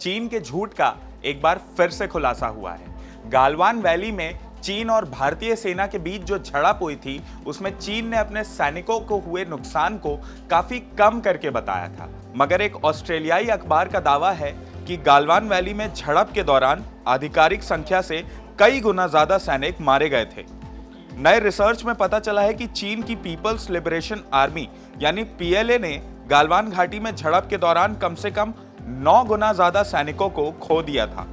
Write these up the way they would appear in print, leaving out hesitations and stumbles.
चीन के झूठ का एक बार फिर से खुलासा हुआ है। गालवान वैली में चीन और भारतीय सेना के बीच जो झड़प हुई थी, उसमें चीन ने अपने सैनिकों को हुए नुकसान को काफी कम करके बताया था। मगर एक ऑस्ट्रेलियाई अखबार का दावा है कि गालवान वैली में झड़प के दौरान आधिकारिक संख्या से कई गुना ज्यादा सैनिक मारे गए थे। नए रिसर्च में पता चला है कि चीन की पीपल्स लिबरेशन आर्मी यानी पीएलए ने गालवान घाटी में झड़प के दौरान कम से कम 9 गुना ज्यादा सैनिकों को खो दिया था,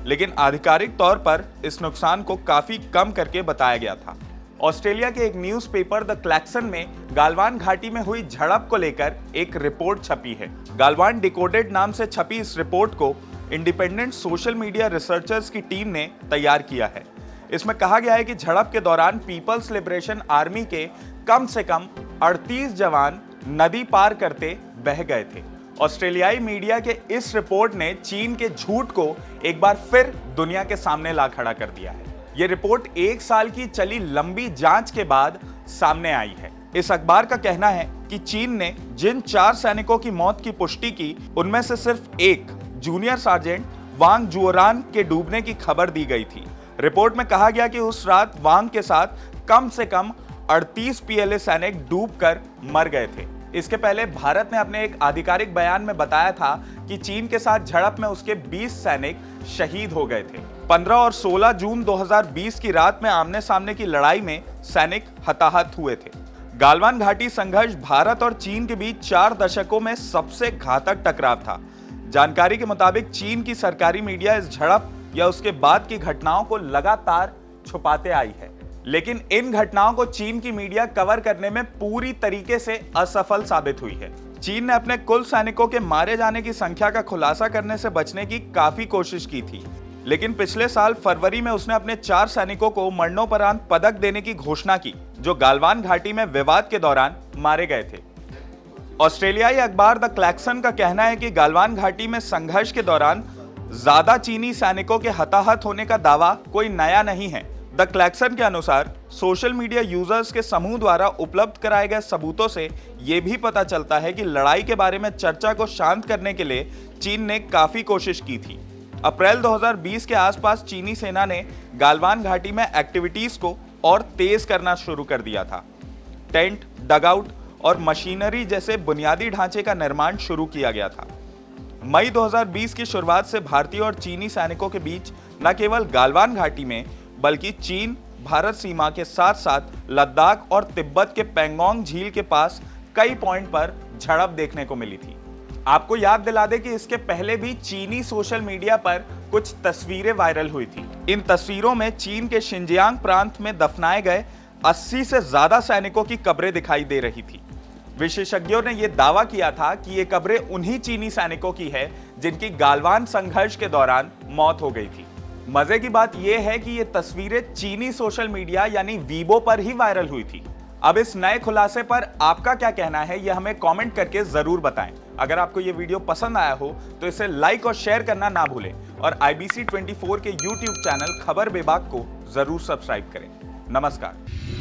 लेकिन आधिकारिक तौर पर इस नुकसान को काफी कम करके बताया गया था। ऑस्ट्रेलिया के एक न्यूज़पेपर द क्लैक्सन में गालवान घाटी में हुई झड़प को लेकर एक रिपोर्ट छपी है। गालवान डिकोडेड नाम से छपी इस रिपोर्ट को इंडिपेंडेंट सोशल मीडिया रिसर्चर्स की टीम ने तैयार किया है। इसमें कहा गया है कि झड़प के दौरान पीपल्स लिबरेशन आर्मी के कम से कम 38 जवान नदी पार करते बह गए थे। ऑस्ट्रेलियाई मीडिया के इस रिपोर्ट ने चीन के झूठ को एक बार फिर दुनिया के सामने ला खड़ा कर दिया है। यह रिपोर्ट 1 साल की चली लंबी जांच के बाद सामने आई है। इस अखबार का कहना है कि चीन ने जिन 4 सैनिकों की मौत की पुष्टि की, उनमें से सिर्फ एक जूनियर सार्जेंट वांग जुओरान के डूबने की खबर दी गई थी। रिपोर्ट में कहा गया कि उस रात वांग के साथ कम से कम 38 पीएलए सैनिक डूबकर मर गए थे। इसके पहले भारत ने अपने एक आधिकारिक बयान में बताया था कि चीन के साथ झड़प में उसके 20 सैनिक शहीद हो गए थे। 15 और 16 जून 2020 की रात में आमने सामने की लड़ाई में सैनिक हताहत हुए थे। गालवान घाटी संघर्ष भारत और चीन के बीच 4 दशकों में सबसे घातक टकराव था। जानकारी के मुताबिक चीन की सरकारी मीडिया इस झड़प या उसके बाद की घटनाओं को लगातार छुपाते आई है, लेकिन इन घटनाओं को चीन की मीडिया कवर करने में पूरी तरीके से असफल साबित हुई है। चीन ने अपने कुल सैनिकों के मारे जाने की संख्या का खुलासा करने से बचने की काफी कोशिश की थी, लेकिन पिछले साल फरवरी में उसने अपने 4 सैनिकों को मरणोपरांत पदक देने की घोषणा की, जो गालवान घाटी में विवाद के दौरान मारे गए थे। ऑस्ट्रेलियाई अखबार द क्लैक्सन का कहना है कि गालवान घाटी में संघर्ष के दौरान ज्यादा चीनी सैनिकों के हताहत होने का दावा कोई नया नहीं है। द क्लैक्सन के अनुसार सोशल मीडिया यूजर्स के समूह द्वारा उपलब्ध कराए गए सबूतों से यह भी पता चलता है कि लड़ाई के बारे में चर्चा को शांत करने के लिए चीन ने काफी कोशिश की थी। अप्रैल 2020 के आसपास चीनी सेना ने गालवान घाटी में एक्टिविटीज को और तेज करना शुरू कर दिया था। टेंट, डगआउट और मशीनरी जैसे बुनियादी ढांचे का निर्माण शुरू किया गया था। मई 2020 की शुरुआत से भारतीय और चीनी सैनिकों के बीच न केवल गालवान घाटी में बल्कि चीन भारत सीमा के साथ साथ लद्दाख और तिब्बत के पेंगोंग झील के पास कई पॉइंट पर झड़प देखने को मिली थी। आपको याद दिला दे कि इसके पहले भी चीनी सोशल मीडिया पर कुछ तस्वीरें वायरल हुई थी। इन तस्वीरों में चीन के शिनजियांग प्रांत में दफनाए गए 80 से ज्यादा सैनिकों की कब्रें दिखाई दे रही थी। विशेषज्ञों ने यह दावा किया था कि ये कब्रें उन्हीं चीनी सैनिकों की है जिनकी गालवान संघर्ष के दौरान मौत हो गई थी। मजे की बात यह है कि ये तस्वीरें चीनी सोशल मीडिया यानी वीबो पर ही वायरल हुई थी। अब इस नए खुलासे पर आपका क्या कहना है, यह हमें कमेंट करके जरूर बताएं। अगर आपको ये वीडियो पसंद आया हो तो इसे लाइक और शेयर करना ना भूलें और IBC 24 के YouTube चैनल खबर बेबाक को जरूर सब्सक्राइब करें। नमस्कार।